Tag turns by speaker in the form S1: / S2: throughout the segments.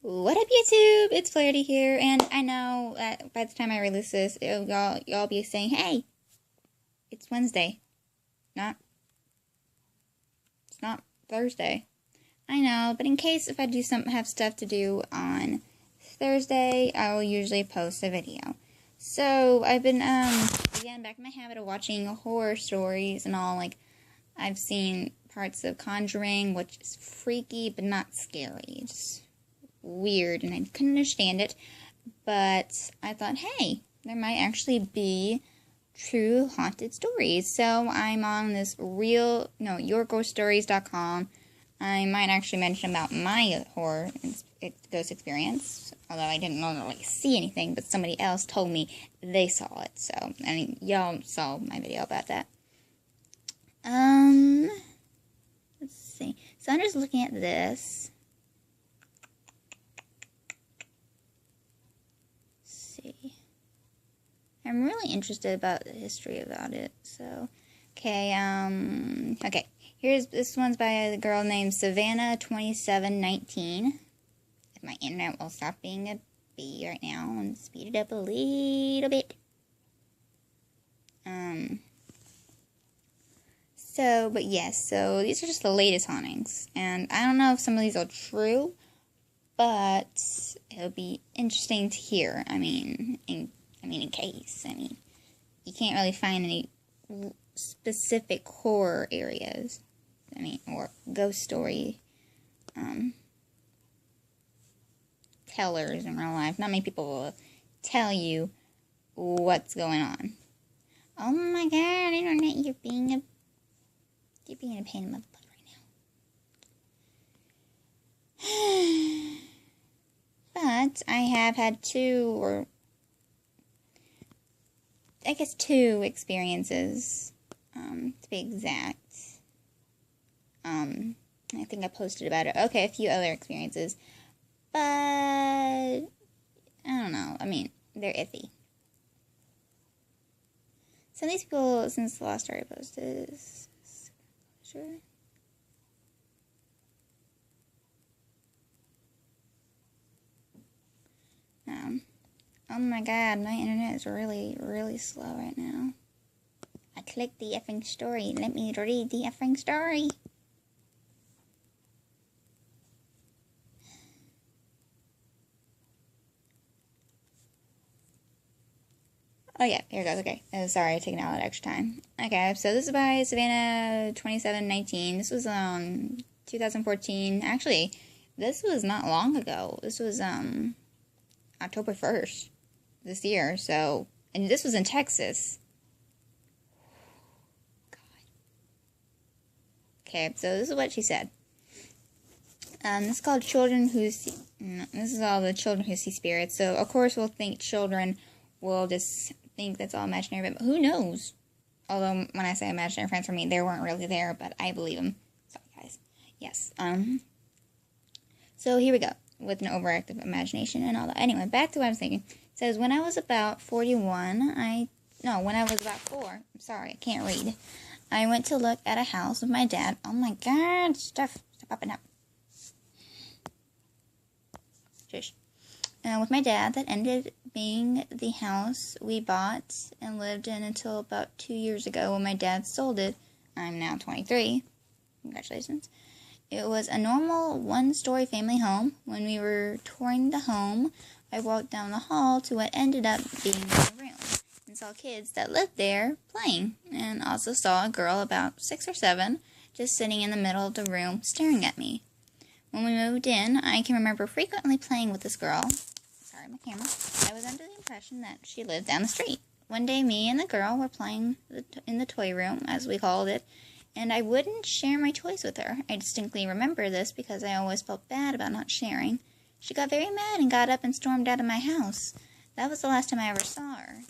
S1: What up, YouTube? It's Flarity here, and I know that by the time I release this, y'all be saying, "Hey, it's Wednesday, it's not Thursday." I know, but in case if I have stuff to do on Thursday, I will usually post a video. So I've been again back in my habit of watching horror stories and all. Like I've seen parts of Conjuring, which is freaky but not scary. Just weird, and I couldn't understand it, but I thought, hey, there might actually be true haunted stories. So I'm on this yourghoststories.com. I might actually mention about my horror ghost experience, although I didn't really see anything, but somebody else told me they saw it. So, I mean, y'all saw my video about that. Let's see. So I'm just looking at this. I'm really interested about the history about it. So, okay, okay. This one's by a girl named Savannah2719. If my internet will stop being a bee right now and speed it up a little bit. But yes, so these are just the latest hauntings. And I don't know if some of these are true, but it'll be interesting to hear. In case. You can't really find any specific horror areas. Or ghost story tellers in real life. Not many people will tell you what's going on. Oh my god, internet, you're being a pain in my butt right now. But I have had two experiences, to be exact. I think I posted about it. Okay, a few other experiences. But, I don't know. They're iffy. So these people, since the last story I posted, is sure. Oh my god, my internet is really, really slow right now. I clicked the effing story. Let me read the effing story. Oh yeah, here it goes. Okay. Sorry, I'm taking all that extra time. Okay, so this is by Savannah2719. This was 2014. Actually, this was not long ago. This was October 1st. This year, so, and this was in Texas. God. Okay, so this is what she said. This is called Children Who See, this is all the children who see spirits, so of course we'll think children will just think that's all imaginary, but who knows? Although, when I say imaginary friends, for me, they weren't really there, but I believe them. Sorry, guys. Yes, so here we go, with an overactive imagination and all that. Anyway, back to what I was thinking. It says, when I was about 4, I'm sorry, I can't read. I went to look at a house with my dad. Oh my god, stop popping up. Shush. With my dad, that ended being the house we bought and lived in until about 2 years ago when my dad sold it. I'm now 23. Congratulations. It was a normal one-story family home. When we were touring the home, I walked down the hall to what ended up being my room and saw kids that lived there playing, and also saw a girl about 6 or 7 just sitting in the middle of the room staring at me. When we moved in, I can remember frequently playing with this girl. Sorry, my camera. I was under the impression that she lived down the street. One day, me and the girl were playing in the toy room, as we called it, and I wouldn't share my toys with her. I distinctly remember this because I always felt bad about not sharing. She got very mad and got up and stormed out of my house. That was the last time I ever saw her.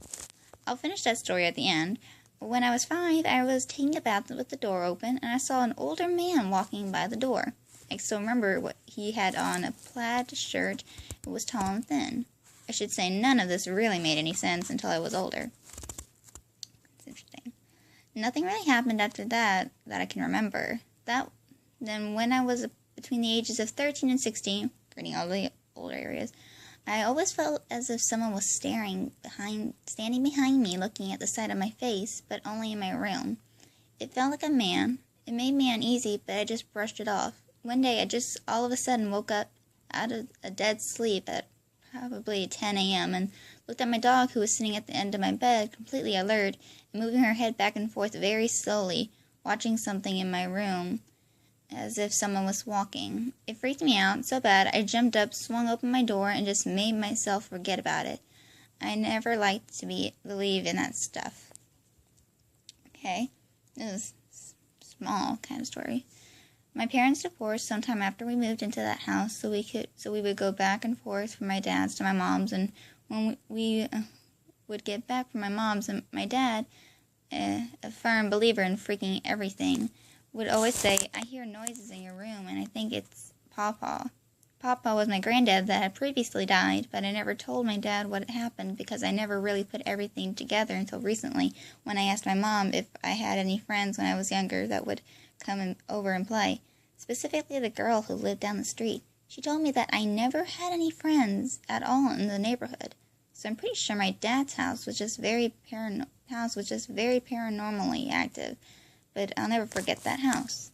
S1: I'll finish that story at the end. When I was 5, I was taking a bath with the door open, and I saw an older man walking by the door. I still remember what he had on, a plaid shirt. It was tall and thin. I should say none of this really made any sense until I was older. It's interesting. Nothing really happened after that I can remember. Then when I was between the ages of 13 and 16, getting all the older areas. I always felt as if someone was standing behind me, looking at the side of my face, but only in my room. It felt like a man. It made me uneasy, but I just brushed it off. One day, I just all of a sudden woke up out of a dead sleep at probably 10 a.m. and looked at my dog, who was sitting at the end of my bed, completely alert, and moving her head back and forth very slowly, watching something in my room, as if someone was walking. It freaked me out so bad, I jumped up, swung open my door, and just made myself forget about it. I never liked to believe in that stuff. Okay, this is a small kind of story. My parents divorced sometime after we moved into that house, so we would go back and forth from my dad's to my mom's, and when we would get back from my mom's, and my dad, a firm believer in freaking everything, would always say, "I hear noises in your room, and I think it's Pawpaw." Pawpaw was my granddad that had previously died, but I never told my dad what had happened because I never really put everything together until recently, when I asked my mom if I had any friends when I was younger that would come over and play. Specifically the girl who lived down the street. She told me that I never had any friends at all in the neighborhood. So I'm pretty sure my dad's house was just very paranormally active. But I'll never forget that house.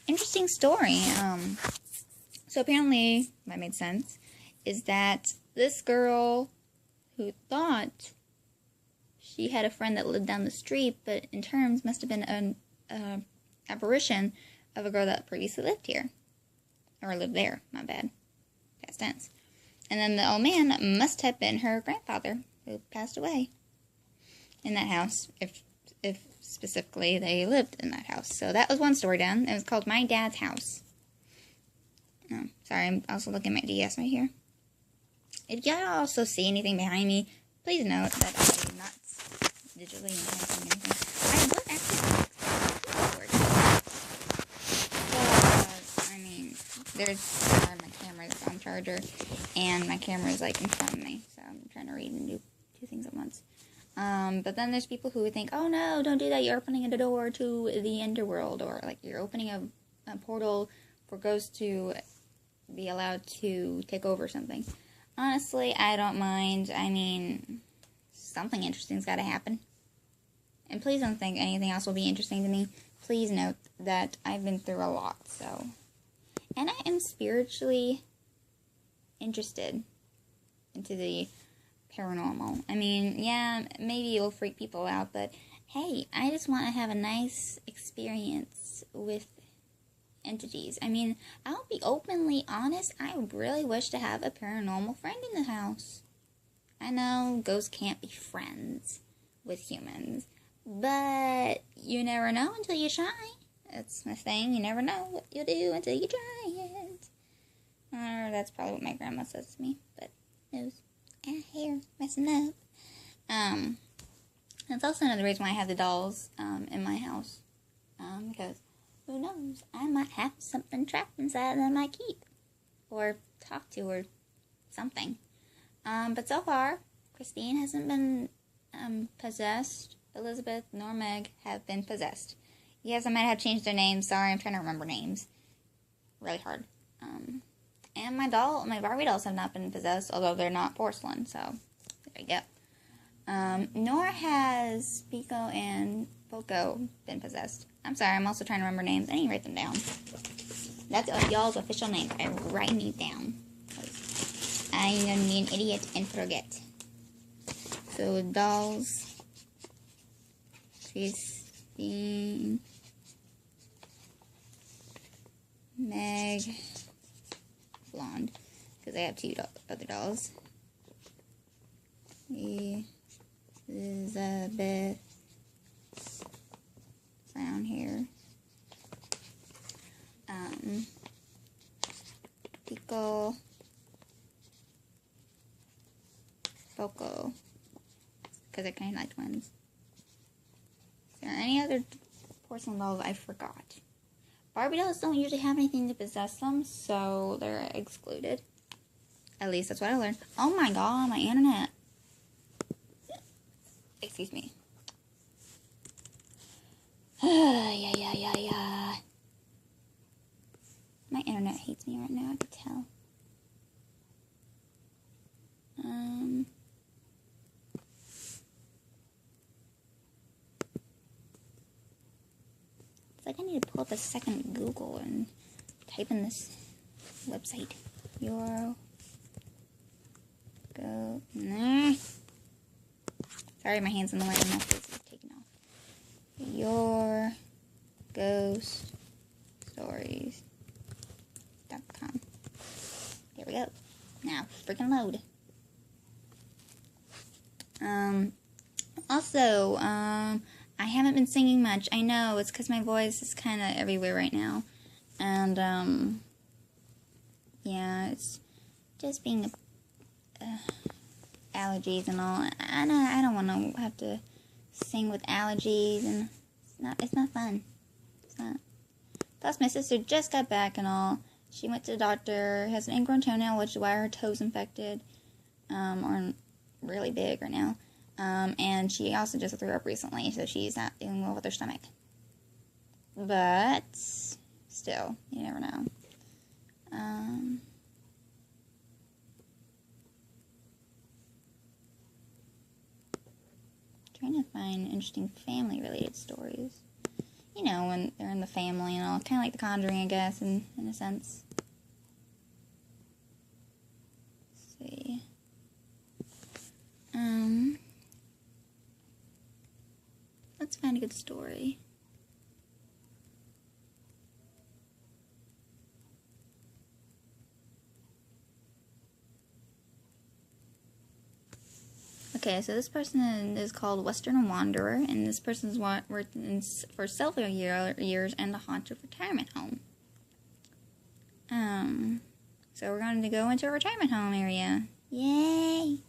S1: Interesting story. So apparently, that made sense, is that this girl who thought she had a friend that lived down the street, but in terms must have been an apparition of a girl that previously lived here. Or lived there, my bad. Past tense. And then the old man must have been her grandfather, who passed away in that house, if specifically they lived in that house. So that was one story done. It was called My Dad's House. Oh, sorry, I'm also looking at my DS right here. If y'all also see anything behind me, please note that I am not digitally enhancing anything. I would actually there's my camera that's on charger, and my camera is like in front of me, so I'm trying to read and do two things at once. But then there's people who would think, oh no, don't do that, you're opening a door to the underworld, or like you're opening a portal for ghosts to be allowed to take over something. Honestly, I don't mind. I mean, something interesting's got to happen. And please don't think anything else will be interesting to me. Please note that I've been through a lot, so. And I am spiritually interested into the paranormal. I mean, yeah, maybe it'll freak people out, but hey, I just want to have a nice experience with entities. I mean, I'll be openly honest, I really wish to have a paranormal friend in the house. I know ghosts can't be friends with humans, but you never know until you try. That's my thing, you never know what you'll do until you try it. Or that's probably what my grandma says to me, but it was here messing up. That's also another reason why I have the dolls in my house, because who knows, I might have something trapped inside that I might keep or talk to or something. But so far, Christine hasn't been possessed. Elizabeth nor Meg have been possessed. Yes, I might have changed their names. Sorry, I'm trying to remember names. Really hard. And my Barbie dolls have not been possessed, although they're not porcelain, so there you go. Nor has Pico and Poco been possessed. I'm sorry, I'm also trying to remember names. I need to write them down. That's y'all's official names. I'm writing these down. I'm gonna be an idiot and forget. So, dolls. Christine. Meg. Blonde. Because I have two other dolls. Elizabeth. Brown hair. Pico. Poco. Because they're kind of like twins. Is there any other porcelain dolls I forgot? Barbie dolls don't usually have anything to possess them, so they're excluded. At least that's what I learned. Oh my god, my internet. Excuse me. Yeah. My internet hates me right now, I can tell. like I need to pull up a second Google and type in this website. Sorry, my hand's in the way and my face is taken off. Your Ghost Stories.com. There we go. Now, freaking load. Also, I haven't been singing much. I know, it's because my voice is kind of everywhere right now. And, yeah, it's just being allergies and all. I don't want to have to sing with allergies, and it's not fun. It's not. Plus, my sister just got back and all. She went to the doctor, has an ingrown toenail, which is why her toe's infected, or really big right now. And she also just threw up recently, so she's not doing well with her stomach. But still, you never know. Trying to find interesting family-related stories. You know, when they're in the family and all. Kind of like The Conjuring, I guess, in a sense. Let's see. Let's find a good story. Okay, so this person is called Western Wanderer, and this person's worked for several years in a haunted retirement home. So we're going to go into a retirement home area. Yay!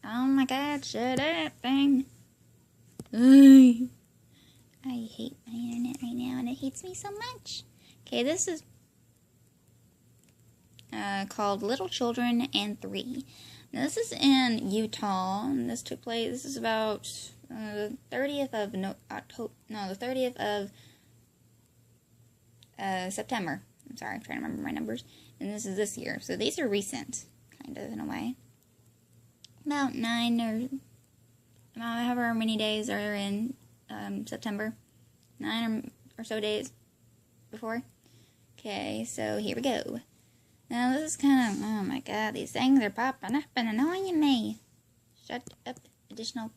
S1: Oh my god, shut up, thing. I hate my internet right now, and it hates me so much. Okay, this is called Little Children and 3. Now, this is in Utah, and this took place, this is about the 30th of September. I'm sorry, I'm trying to remember my numbers. And this is this year, so these are recent, kind of, in a way. About 9 or however many days are in September. 9 or so days before. Okay, so here we go. Now, this is kind of, oh my god, these things are popping up and annoying me. Shut up, additional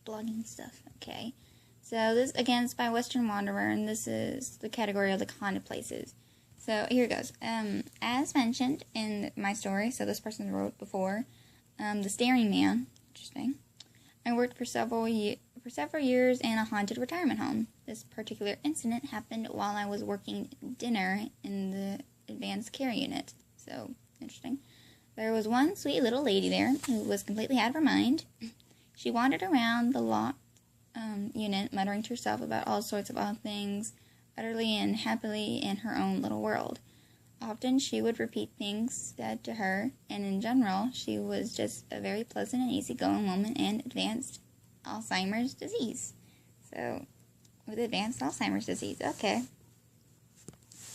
S1: blogging stuff. Okay, so this, again, is by Western Wanderer, and this is the category of the haunted places. So, here it goes. As mentioned in my story, so this person wrote before, the Staring Man, interesting. I worked for several years in a haunted retirement home. This particular incident happened while I was working dinner in the advanced care unit. So, interesting. There was one sweet little lady there who was completely out of her mind. She wandered around the locked unit, muttering to herself about all sorts of odd things, utterly and happily in her own little world. Often she would repeat things said to her, and in general, she was just a very pleasant and easygoing woman in advanced Alzheimer's disease. So, with advanced Alzheimer's disease, okay.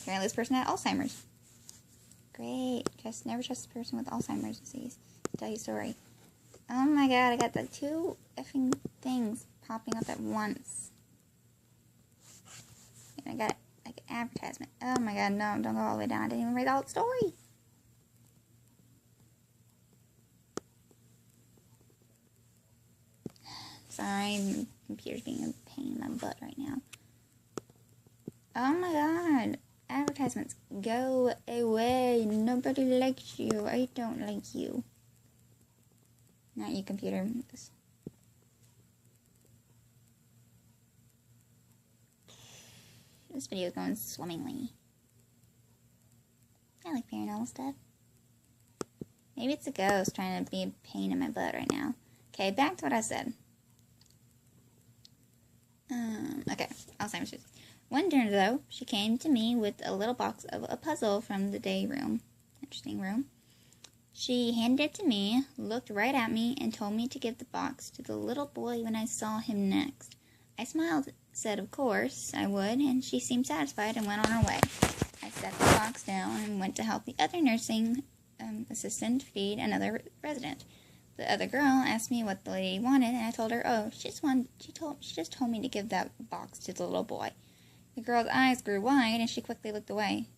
S1: Apparently this person had Alzheimer's. Great. Never trust a person with Alzheimer's disease. To tell you a story. Oh my god, I got the 2 effing things popping up at once. And I got like an advertisement. Oh my god, no, don't go all the way down. I didn't even read the whole story. Sorry, my computer's being a pain in my butt right now. Oh my god. Advertisements, go away. Nobody likes you. I don't like you. Not you, computer. This video is going swimmingly. I like paranormal stuff. Maybe it's a ghost trying to be a pain in my butt right now. Okay, back to what I said. Okay, Alzheimer's disease. One dinner, though, she came to me with a little box of a puzzle from the day room. Interesting room. She handed it to me, looked right at me, and told me to give the box to the little boy when I saw him next. I smiled, said of course I would, and she seemed satisfied and went on her way. I set the box down and went to help the other nursing assistant feed another resident. The other girl asked me what the lady wanted, and I told her, oh, she just told me to give that box to the little boy. The girl's eyes grew wide, and she quickly looked away.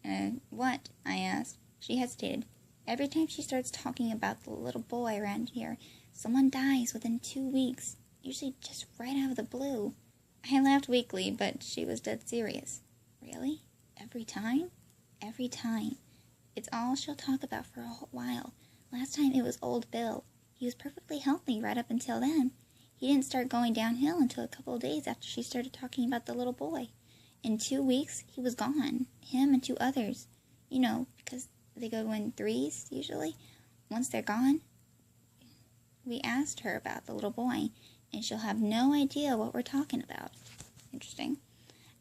S1: What? I asked. She hesitated. Every time she starts talking about the little boy around here, someone dies within 2 weeks, usually just right out of the blue. I laughed weakly, but she was dead serious. Really? Every time? Every time. It's all she'll talk about for a while. Last time it was old Bill. He was perfectly healthy right up until then. He didn't start going downhill until a couple of days after she started talking about the little boy. In 2 weeks, he was gone. Him and 2 others. You know, because they go in threes, usually. Once they're gone, we asked her about the little boy, and she'll have no idea what we're talking about. Interesting.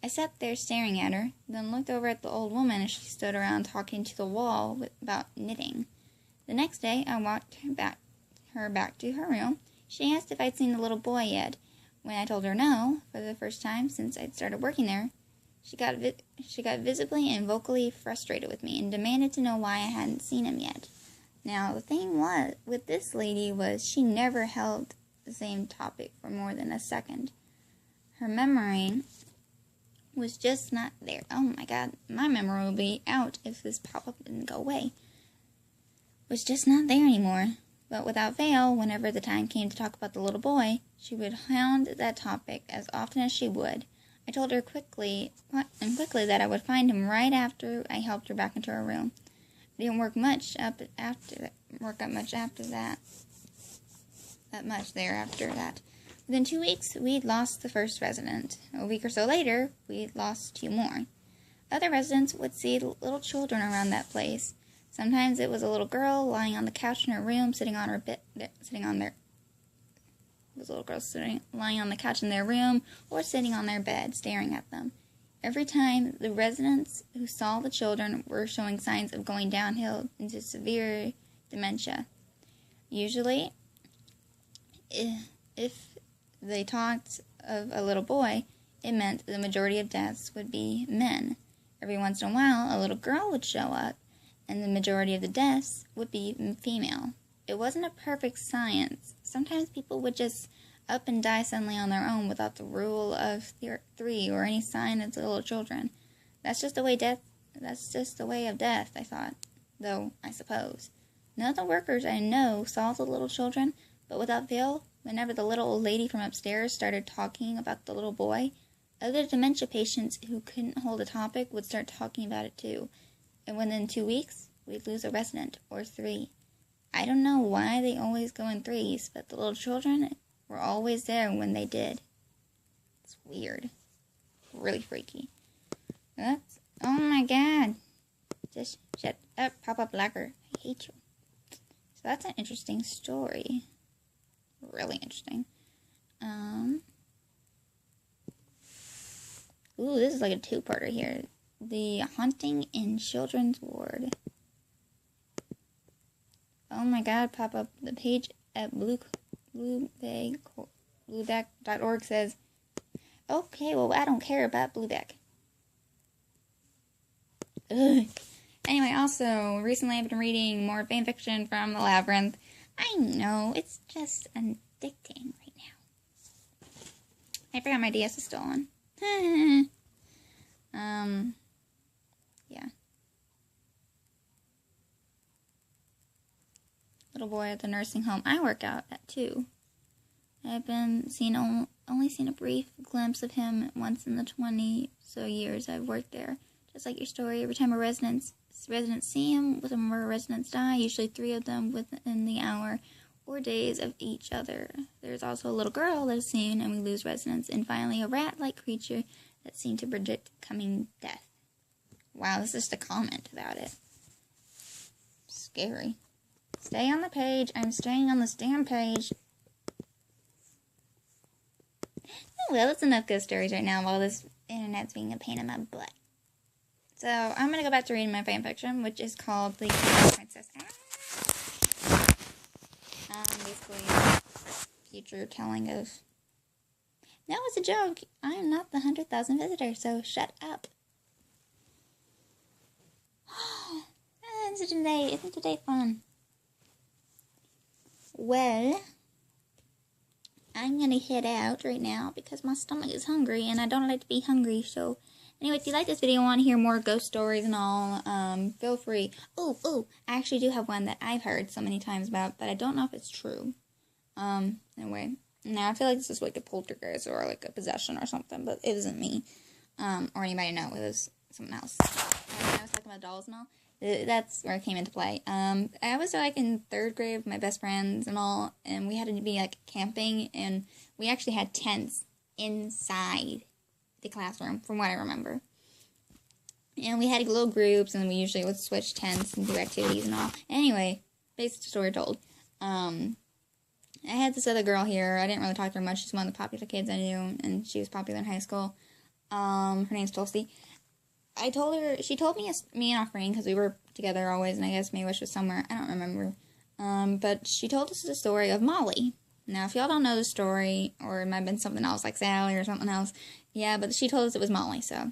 S1: I sat there staring at her, then looked over at the old woman as she stood around talking to the wall about knitting. The next day, I walked her back to her room. She asked if I'd seen the little boy yet. When I told her no, for the first time since I'd started working there, she got visibly and vocally frustrated with me and demanded to know why I hadn't seen him yet. Now, the thing was, with this lady was she never held the same topic for more than a second. Her memory was just not there. Oh my god, my memory would be out if this pop-up didn't go away. Was just not there anymore. But without fail, whenever the time came to talk about the little boy, she would hound that topic as often as she would. I told her quickly that I would find him right after I helped her back into her room. I didn't work much after that. Within 2 weeks, we'd lost the first resident. A week or so later, we'd lost 2 more. Other residents would see little children around that place. Sometimes it was a little girl lying on the couch in her room, lying on the couch in their room, or sitting on their bed, staring at them. Every time, the residents who saw the children were showing signs of going downhill into severe dementia. Usually, if they talked of a little boy, it meant the majority of deaths would be men. Every once in a while, a little girl would show up, and the majority of the deaths would be female. It wasn't a perfect science. Sometimes people would just up and die suddenly on their own without the rule of 3 or any sign of the little children. That's just the way of death, I thought. Though, I suppose. None of the workers I know saw the little children, but without fail, whenever the little old lady from upstairs started talking about the little boy, other dementia patients who couldn't hold a topic would start talking about it too. And within 2 weeks, we'd lose a resident, or 3. I don't know why they always go in threes, but the little children were always there when they did. It's weird. Really freaky. Oh my god. Just shut up, Papa Blacker. I hate you. So that's an interesting story. Really interesting. Ooh, this is like a 2-parter here. The Haunting in Children's Ward. Oh my god, pop up. The page at blueback.org says, okay, well, I don't care about Blueback. Ugh. Anyway, also, recently I've been reading more fanfiction from The Labyrinth. I know, it's just addicting right now. I forgot my DS is still on. Yeah. Little boy at the nursing home I work out at too. I've only seen a brief glimpse of him once in the 20 so years I've worked there. Just like your story, every time residents see him, with more residents die, usually 3 of them within the hour or days of each other. There's also a little girl that is seen and we lose residents, and finally a rat-like creature that seemed to predict coming death. Wow, this is just a comment about it. Scary. Stay on the page. I'm staying on this damn page. Oh, well, that's enough ghost stories right now while this internet's being a pain in my butt. So, I'm going to go back to reading my fanfiction, which is called The Kingdom Princess. Basically, future telling of... No, it's a joke. I am not the 100,000 visitor, so shut up. Isn't today fun? Well, I'm gonna head out right now because my stomach is hungry and I don't like to be hungry, so Anyway, if you like this video and want to hear more ghost stories and all, feel free. Oh, I actually do have one that I've heard so many times about, but I don't know if it's true. Anyway, now I feel like this is like a poltergeist or like a possession or something, but it isn't me, or anybody know. It was someone else. I was talking about dolls and all. That's where it came into play. I was like in 3rd grade with my best friends and all, and we had to be like camping, and we actually had tents inside the classroom, from what I remember. And we had little groups, and we usually would switch tents and do activities and all. Anyway, basic story told. I had this other girl here. I didn't really talk to her much. She's one of the popular kids I knew, and she was popular in high school. Her name's Tulsi. She told me and our friend, because we were together always, and I guess maybe she was somewhere, I don't remember. But she told us the story of Molly. Now, if y'all don't know the story, or it might have been something else, like Sally or something else, yeah, but she told us it was Molly, so,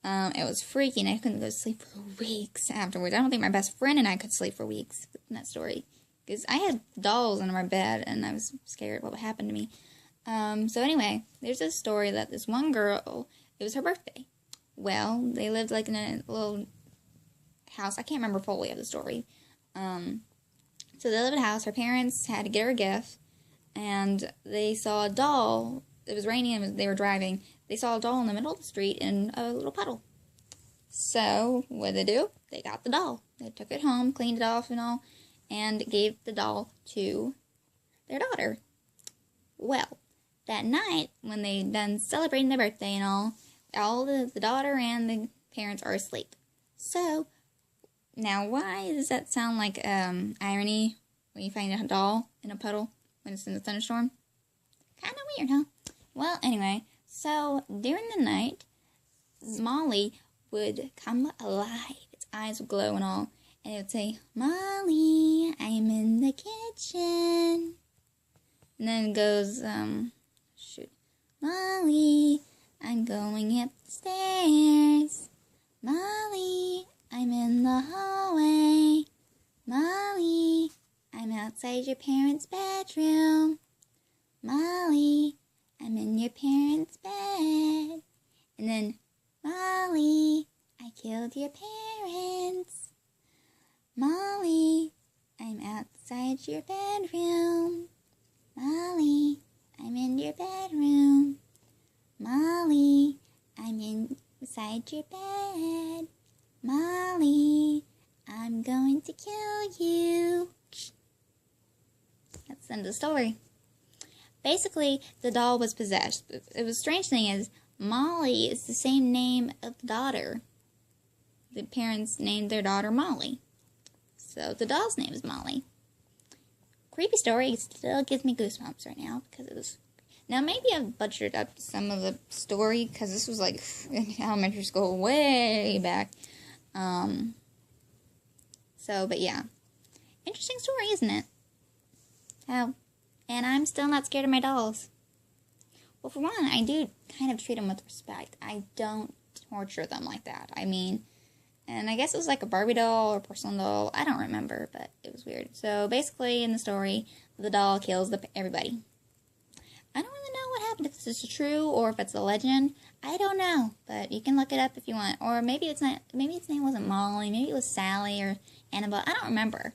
S1: it was freaky, and I couldn't go to sleep for weeks afterwards. I don't think my best friend and I could sleep for weeks in that story, because I had dolls under my bed, and I was scared what would happen to me. So anyway, there's this story that this one girl, it was her birthday. Well, they lived like in a little house. I can't remember fully of the story. So they lived in a house. Her parents had to get her a gift, and they saw a doll. It was raining and they were driving. They saw a doll in the middle of the street in a little puddle. So what did they do? They got the doll. They took it home, cleaned it off and all, and gave the doll to their daughter. Well, that night, when they done celebrating their birthday and all the daughter and the parents are asleep. So, now why does that sound like irony when you find a doll in a puddle when it's in a thunderstorm? Kind of weird, huh? Well, anyway, so during the night, Molly would come alive. Its eyes would glow and all, and it would say, "Molly, I'm in the kitchen." And then it goes, "Molly, I'm going up the stairs. Molly, I'm in the hallway. Molly, I'm outside your parents' bedroom. Molly, I'm in your parents' bed." And then, "Molly, I killed your parents. Molly, I'm outside your bedroom. Molly, I'm in your bedroom. Molly, I'm inside your bed. Molly, I'm going to kill you." That's the end of the story. Basically, the doll was possessed. The strange thing is, Molly is the same name of the daughter. The parents named their daughter Molly. So the doll's name is Molly. Creepy story. It still gives me goosebumps right now because it was. Now, maybe I've butchered up some of the story, because this was, like, in elementary school way back. But yeah. Interesting story, isn't it? Oh, and I'm still not scared of my dolls. Well, for one, I do kind of treat them with respect. I don't torture them like that. I mean, and I guess it was like a Barbie doll or porcelain doll. I don't remember, but it was weird. So, basically, in the story, the doll kills everybody. I don't really know what happened, if this is true or if it's a legend. I don't know, but you can look it up if you want. Or maybe it's not. Maybe its name wasn't Molly. Maybe it was Sally or Annabelle. I don't remember.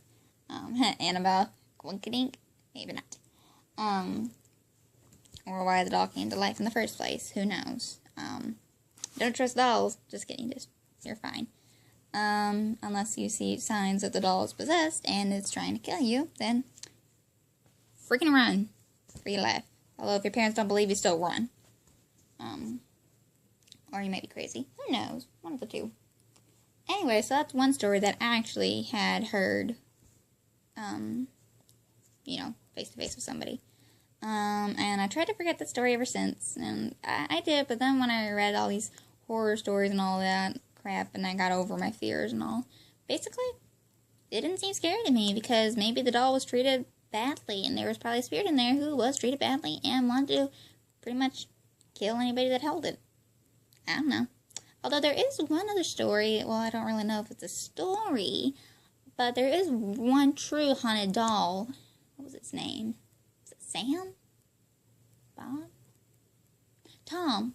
S1: Annabelle, Quinkadink, maybe not. Or why the doll came to life in the first place. Who knows? Don't trust dolls. Just kidding. You're fine. Unless you see signs that the doll is possessed and it's trying to kill you, then freaking run for your life. Although if your parents don't believe you, still run. Or you might be crazy. Who knows? One of the two. Anyway, so that's one story that I actually had heard, face to face with somebody. And I tried to forget that story ever since. And I did, but then when I read all these horror stories and all that crap, and I got over my fears and all, basically, it didn't seem scary to me, because maybe the doll was treated badly, and there was probably a spirit in there who was treated badly and wanted to pretty much kill anybody that held it. I don't know. Although there is one other story, well, I don't really know if it's a story, but there is one true haunted doll. What was its name? Was it Sam? Bob? Tom.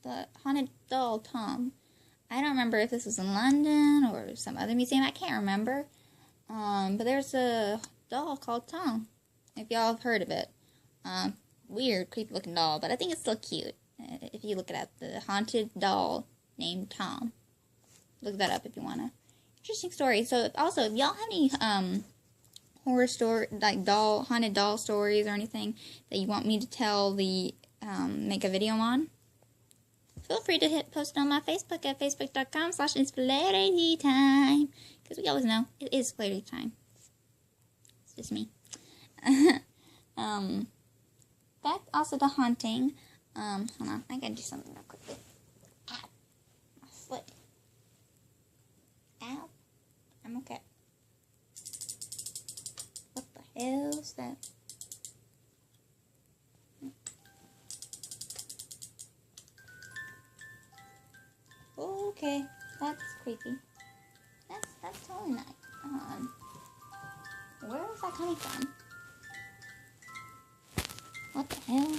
S1: the haunted doll Tom. I don't remember if this was in London or some other museum. I can't remember. But there's a doll called Tom. If y'all have heard of it. Weird, creepy looking doll, but I think it's still cute. If you look it up, the haunted doll named Tom. Look that up if you wanna. Interesting story. So also, if y'all have any horror story, like haunted doll stories or anything that you want me to tell make a video on, feel free to post it on my Facebook at facebook.com/itsflaritytime. Because we always know it is Flarity time. It's just me. Back also to haunting. Hold on, I gotta do something real quickly. Ow. My foot. Ow. I'm okay. What the hell is that? Okay, that's creepy. That's totally not. Where is that coming from? What the hell?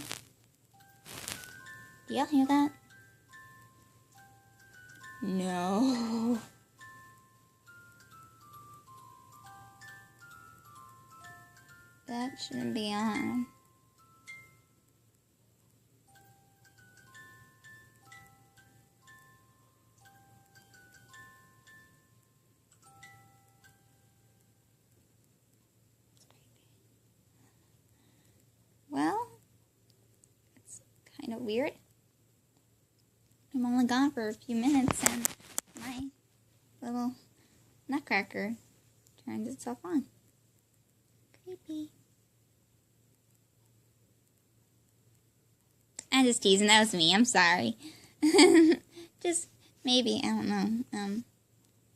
S1: Do y'all hear that? No. That shouldn't be on. Well, it's kind of weird. I'm only gone for a few minutes and my little nutcracker turns itself on. Creepy. I'm just teasing. That was me. I'm sorry. Just maybe. I don't know.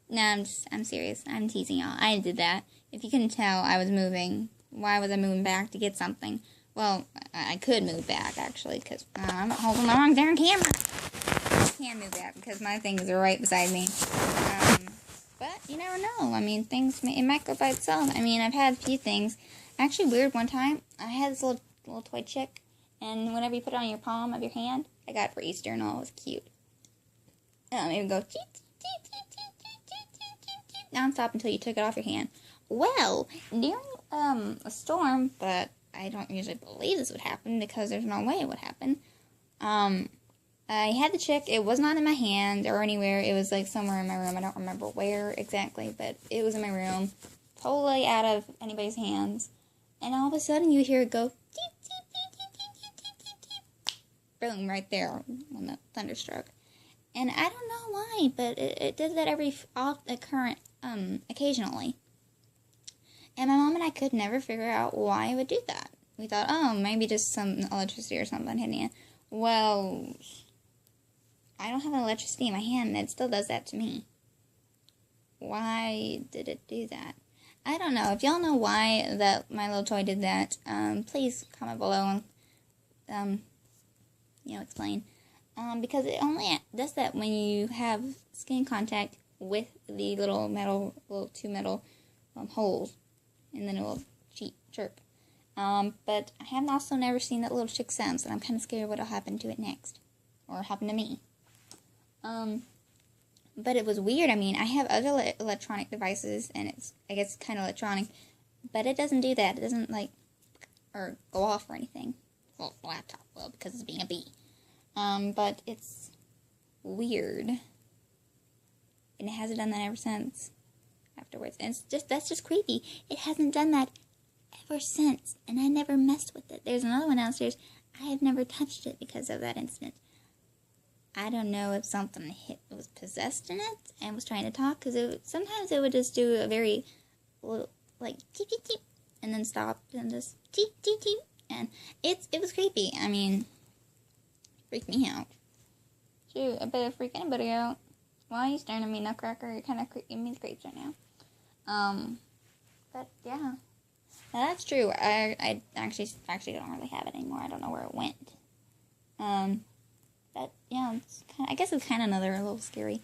S1: No, I'm serious. I'm teasing y'all. I did that. If you couldn't tell, I was moving. Why was I moving back to get something? Well, I could move back, actually, because I'm holding the wrong darn camera. I can move back because my things are right beside me. But you never know. I mean, it might go by itself. I mean, I've had a few things. Actually, weird, one time, I had this little toy chick, and whenever you put it on your palm of your hand, I got it for Easter and all. It was cute. It would go cheep, cheep, cheep, cheep, cheep, cheep, cheep, cheep, non-stop until you took it off your hand. Well, during a storm, but I don't usually believe this would happen because there's no way it would happen. I had the chick. It was not in my hand or anywhere. It was like somewhere in my room. I don't remember where exactly, but it was in my room, totally out of anybody's hands. And all of a sudden, you hear it go, teep, teep, teep, teep, teep, teep, teep, teep, teep. Boom, right there on the thunderstruck. And I don't know why, but it did that occasionally. And my mom and I could never figure out why it would do that. We thought, oh, maybe just some electricity or something hitting it. Well, I don't have electricity in my hand, and it still does that to me. Why did it do that? I don't know. If y'all know why my little toy did that, please comment below and, explain. Because it only does that when you have skin contact with the little two metal holes, and then it will chirp. But I have also never seen that little chick since, and I'm kind of scared what'll happen to it next, or happen to me. But it was weird. I mean, I have other electronic devices, and I guess kind of electronic, but it doesn't do that. It doesn't or go off or anything. Well, the laptop will because it's being a bee. But it's weird, and it hasn't done that ever since. Afterwards, and that's just creepy. It hasn't done that ever since, and I never messed with it. There's another one downstairs. I have never touched it because of that incident. I don't know if something was possessed in it and was trying to talk, because sometimes it would just do a very little, like teep teep teep, and then stop and just teep teep teep, and it was creepy. I mean, freaked me out. Shoot, I better freak anybody out. Why are you staring at me, Nutcracker? You're kind of giving me the creeps right now. But yeah, now, that's true. I actually don't really have it anymore. I don't know where it went. But yeah, I guess it's kind of another little scary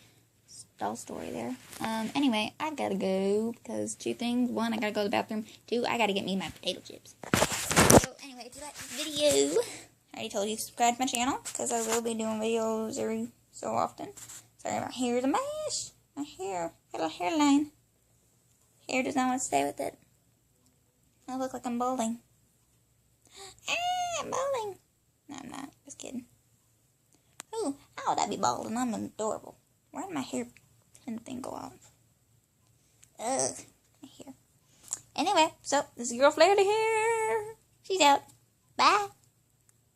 S1: doll story there. Anyway, I gotta go because two things. One, I gotta go to the bathroom. Two, I gotta get me my potato chips. So anyway, if you like this video, I already told you to subscribe to my channel, because I will be doing videos every so often. Sorry, my hair is a mess. My hair, got a hairline. Hair does not want to stay with it. I look like I'm balding. I'm balding. No, I'm not. Just kidding. Ooh, how would I be balding? I'm adorable. Why did my hair thing go out? Ugh, my hair. Anyway, so this is your girl Flarity here. She's out. Bye.